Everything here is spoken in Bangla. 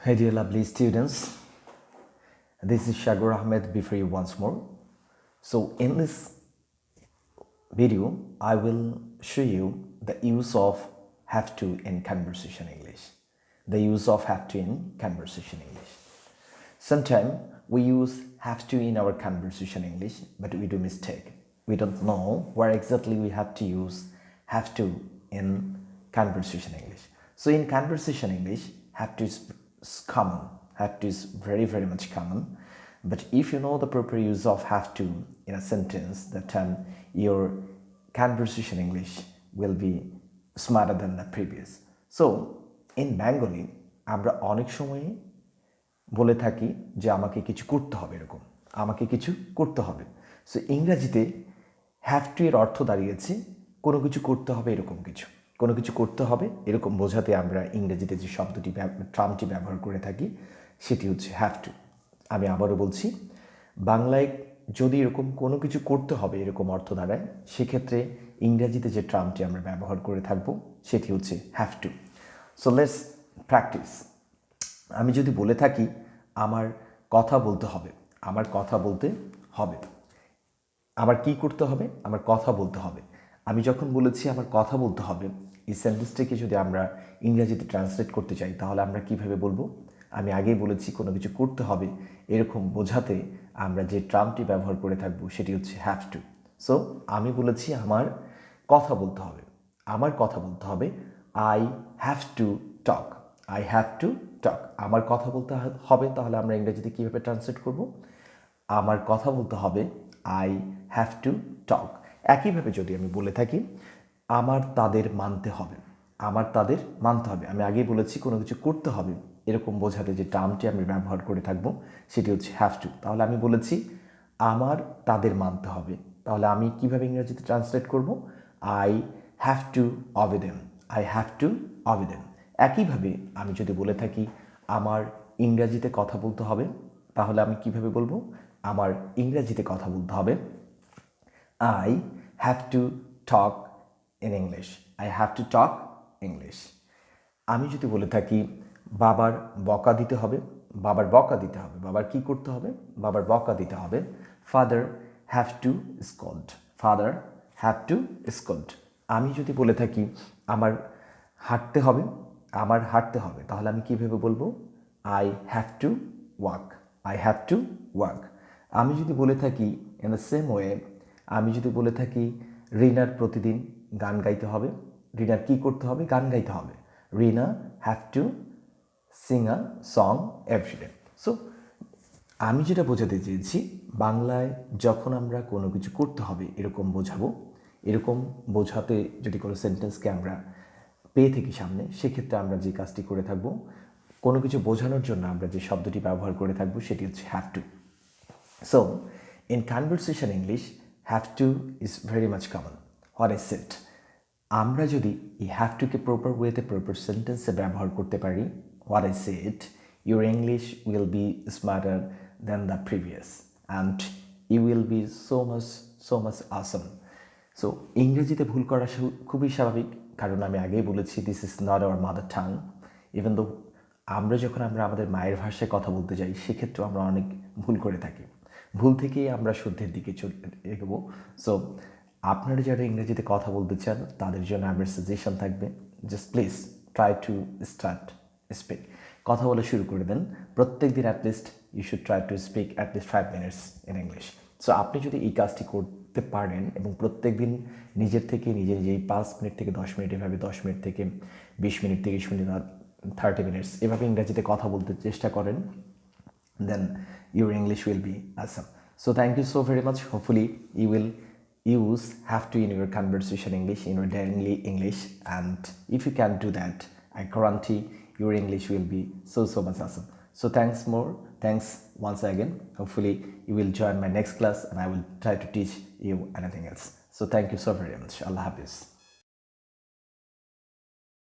Hey dear lovely students, this is Shagor Ahmed before you once more. So in this video, I will show you the use of have to in conversation English. The use of have to in conversation English. Sometimes we use have to in our conversation English, but we do mistake. We don't know where exactly we have to use have to in conversation English. So in conversation English, have to is common. Have to is very much common. But if you know the proper use of have to in a sentence, then your conversation English will be smarter than the previous. So in Bengali, আমরা অনেক সময় বলে থাকি যে আমাকে কিছু করতে হবে, এরকম আমাকে কিছু করতে হবে। সো ইংরেজিতে হ্যাভ টু এর অর্থ দাঁড়িয়েছে কোনো কিছু করতে হবে, এরকম কিছু, কোনো কিছু করতে হবে এরকম বোঝাতে আমরা ইংরেজিতে যে শব্দটি টার্মটি ব্যবহার করে থাকি সেটি হচ্ছে হ্যাভ টু। আমি আবারও বলছি, বাংলায় যদি এরকম কোনো কিছু করতে হবে এরকম অর্থ দাঁড়ায়, সেক্ষেত্রে ইংরেজিতে যে টার্মটি আমরা ব্যবহার করে থাকবো সেটি হচ্ছে have to. So let's practice. আমি যদি বলে থাকি আমার কথা বলতে হবে, আমার কথা বলতে হবে, আমার কি করতে হবে? আমার কথা বলতে হবে। আমি যখন বলেছি আমার কথা বলতে হবে, এই সেন্টেন্সটাকে যদি আমরা ইংরেজিতে ট্রান্সলেট করতে চাই তাহলে আমরা কিভাবে বলবো? আমি আগেই বলেছি কোনো কিছু করতে হবে এরকম বোঝাতে আমরা যে টার্মটি ব্যবহার করে থাকবো সেটি হচ্ছে হ্যাভ টু। সো আমি বলেছি আমার কথা বলতে হবে, আমার কথা বলতে হবে, I have to talk, I have to talk. আমার কথা বলতে হবে, তাহলে আমরা ইংরেজিতে কীভাবে ট্রান্সলেট করব? আমার কথা বলতে হবে, আই হ্যাভ টু টক। একইভাবে যদি আমি বলে থাকি আমার তাদের মানতে হবে, আমার তাদের মানতে হবে, আমি আগেই বলেছি কোনো কিছু করতে হবে এরকম বোঝাতে যে টার্মটি আমি ব্যবহার করে থাকবো সেটি হচ্ছে হ্যাভ টু। তাহলে আমি বলেছি আমার তাদের মানতে হবে, তাহলে আমি কিভাবে ইংরেজিতে ট্রান্সলেট করব? I have to অবে them, I have to অবে them. একইভাবে আমি যদি বলে থাকি আমার ইংরেজিতে কথা বলতে হবে, তাহলে আমি কিভাবে বলবো? আমার ইংরেজিতে কথা বলতে হবে, I have to talk in English, I have to talk English. আমি যদি বলে থাকি বাবার বকা দিতে হবে, বাবার বকা দিতে হবে, বাবার কি করতে হবে? বাবার বকা দিতে হবে, father have to scold, father have to scold. আমি যদি বলে থাকি আমার হাঁটতে হবে, আমার হাঁটতে হবে, তাহলে আমি কীভাবে বলবো? I have to walk, I have to walk. আমি যদি বলে থাকি ইন দ্য সেম ওয়ে, আমি যদি বলে থাকি রিনার প্রতিদিন গান গাইতে হবে, রিনার কি করতে হবে? গান গাইতে হবে, Rina have to sing a song everyday. So আমি যেটা বোঝাতে চেয়েছি, বাংলায় যখন আমরা কোনো কিছু করতে হবে এরকম বোঝাবো, এরকম বোঝাতে যদি কোনো সেন্টেন্সকে আমরা পেয়ে থাকি সামনে, সেক্ষেত্রে আমরা যে কাজটি করে থাকবো, কোনো কিছু বোঝানোর জন্য আমরা যে শব্দটি ব্যবহার করে থাকবো সেটি হচ্ছে have to. So in conversation English have to is very much common. What is ইট? আমরা যদি এই হ্যাভ টুকে প্রপার ওয়েতে প্রপার সেন্টেন্সে ব্যবহার করতে পারি, what is it, your English will be smarter than the previous and you will be so much awesome. So ইংরেজিতে ভুল করা খুবই স্বাভাবিক, কারণ আমি আগেই বলেছি this is not our mother tongue. Even though আমরা যখন আমাদের মায়ের ভাষায় কথা বলতে যাই সেক্ষেত্রেও আমরা অনেক ভুল করে থাকি, ভুল থেকেই আমরা শুদ্ধের দিকে এগোবো। সো আপনারা যারা ইংরেজিতে কথা বলতে চান তাদের জন্য আমার সাজেশন থাকবে, just please try to start speak, কথা বলা শুরু করে দেন। প্রত্যেক দিন at least you should try to speak at least 5 minutes in English. So আপনি যদি এই কাজটি করতে পারেন এবং প্রত্যেক দিন নিজের নিজেই 5 মিনিট থেকে 10 মিনিট, এভাবে 10 মিনিট থেকে 20 মিনিট, 30 মিনিট, 30 minutes এভাবে ইংরেজিতে কথা বলতে চেষ্টা করেন, then your English will be awesome. So thank you so very much. Hopefully you will use have to in your conversation English, in your daily English, and if you can do that, I guarantee your English will be so much awesome. So thanks once again. Hopefully you will join my next class and I will try to teach you anything else. So thank you so very much. Allah Hafiz.